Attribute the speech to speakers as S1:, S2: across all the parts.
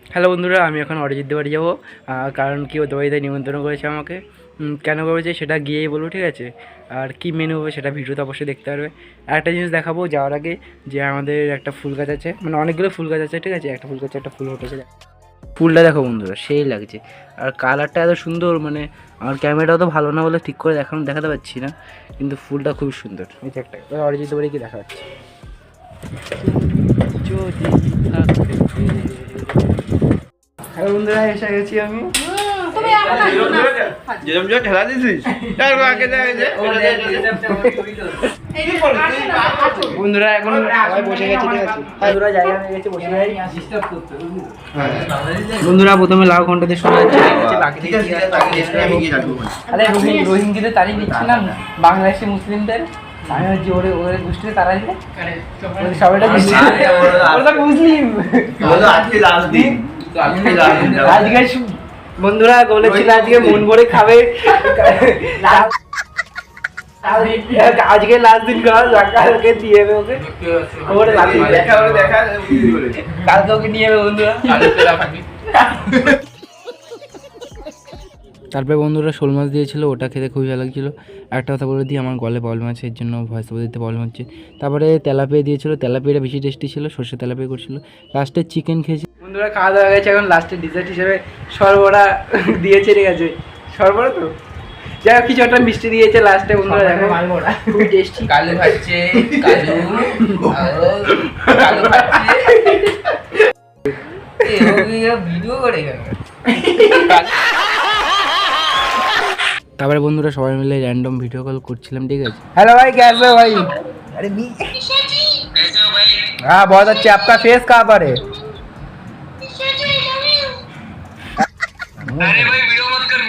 S1: Hello বন্ধুরা, আমি এখন অরিজিৎদের বাড়ি যাবো। কারণ কি ওদের বাড়িতে নিমন্ত্রণ করেছে আমাকে। কেন করেছে সেটা গিয়েই বলবো, ঠিক আছে? আর কি মেনু হবে সেটা ভিডিওতে অবশ্যই দেখতে পারবে। আর একটা জিনিস দেখাবো যাওয়ার আগে, যে আমাদের একটা ফুল গাছ আছে, মানে অনেকগুলো ফুল গাছ আছে, ঠিক আছে? একটা ফুল গাছে একটা ফুল ফুটেছে, ফুলটা দেখো বন্ধুরা, সেই লাগছে। আর কালারটা এত সুন্দর, মানে আমার ক্যামেরাটাও তো ভালো না বলে ঠিক করে দেখাতে পারছি না, কিন্তু ফুলটা খুবই সুন্দর। এই যে একটা অরিজিৎ বাড়ি কি দেখা যাচ্ছে। হ্যালো বন্ধুরা, এসে গেছি আমি।
S2: ঠেলা দিছিস
S1: বন্ধুরা এখন সবাই বসে গেছে, ঠিক আছে? বন্ধুরা জায়গা হয়ে গেছে, বসে যাই। বন্ধুরা প্রথমে লাউ ঘন্টাতে শোনা যাচ্ছে, আরে রোহিঙ্গিদের তারিখ দিচ্ছিলাম বাংলাদেশি মুসলিমদের। আমি হচ্ছে ওদের গোষ্ঠীতে তারা দিলে সবাইটা মুসলিম। আজকে বন্ধুরা বলেছিল আজকে মন ভরে খাবে, আজকে লাস্ট দিন কালকে দিয়ে যাবে ওকে, কালকে ওকে নিয়ে যাবে বন্ধুরা। তারপরে বন্ধুরা শোল মাছ দিয়েছিলো, ওটা খেতে খুবই ভালো লাগছিলো। একটা কথা বলে দিই, আমার গলে প্রবলেম আছে, এর জন্য ভয়েস ওভার দিতে প্রবলেম হচ্ছে। তারপরে তেলাপিয়া দিয়েছিলো, তেলাপিয়াটা বেশি টেস্টি ছিল, সর্ষে তেলাপিয়া করছিলো। লাস্টে চিকেন খেয়েছি বন্ধুরা, খাওয়া দাওয়া গেছে। এখন লাস্টে ডিজার্ট হিসেবে সরবরা দিয়েছে, ঠিক আছে? সরবরা তো যাই হোক, কিছু একটা মিষ্টি দিয়েছে লাস্টে বন্ধুরা, দেখো খুবই টেস্টি।
S2: কালু খাচ্ছে, ভিডিও করে
S1: তারপরে বন্ধুরা সবাই মিলে র্যান্ডম ভিডিও কল করছিলাম, ঠিক আছে? হ্যালো भाई, कैसे हो भाई? अरे कैसे हो भाई? हाँ बहुत अच्छे। आपका फेस कहाँ पर है? अरे भाई वीडियो मत कर।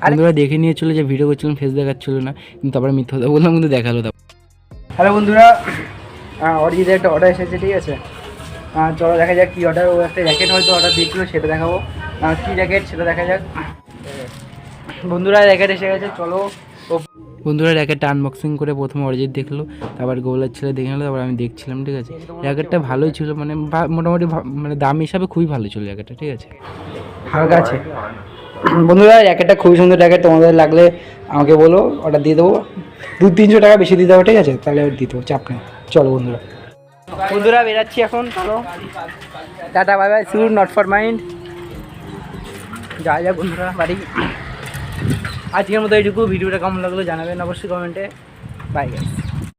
S1: বন্ধুরা দেখে নিয়েছিল যে ভিডিও করছিলাম, ফেস দেখাচ্ছিল না, কিন্তু তারপরে মিথ্যা কথা বললাম, কিন্তু দেখালো। হ্যালো বন্ধুরা, অরিজিতের একটা অর্ডার এসেছে, ঠিক আছে? চলো দেখা যাক কী অর্ডার। ও একটা জ্যাকেট হয়তো অর্ডার দিয়েছিলো, সেটা দেখাবো। কী জ্যাকেট সেটা দেখা যাক। বন্ধুরা র্যাকেট এসে গেছে, চলো। বন্ধুরা র্যাকেটটা আনবক্সিং করে প্রথমে অরিজিৎ দেখলো, তারপর গোলার ছেলে দেখে নিলো, তারপর আমি দেখছিলাম, ঠিক আছে? র্যাকেটটা ভালোই ছিল, মানে মোটামুটি মানে দাম হিসাবে খুবই ভালো ছিল র্যাকেটটা, ঠিক আছে? হালকা আছে বন্ধুরা, র্যাকেটটা খুবই সুন্দর র্যাকেট। তোমাদের লাগলে আমাকে বলো, অর্ডার দিয়ে দেবো। 200-300 টাকা বেশি দিতে হবে, ঠিক আছে? তাহলে দিতে হবে, চাপ নেই। চলো বন্ধুরা বেরাচ্ছি এখন, চলো tata bye bye, see you, not for mind. যা বন্ধুরা বাড়ি। আজকের মতো এইটুকু। ভিডিওটা কেমন লাগলো জানাবেন অবশ্যই কমেন্টে। Bye guys.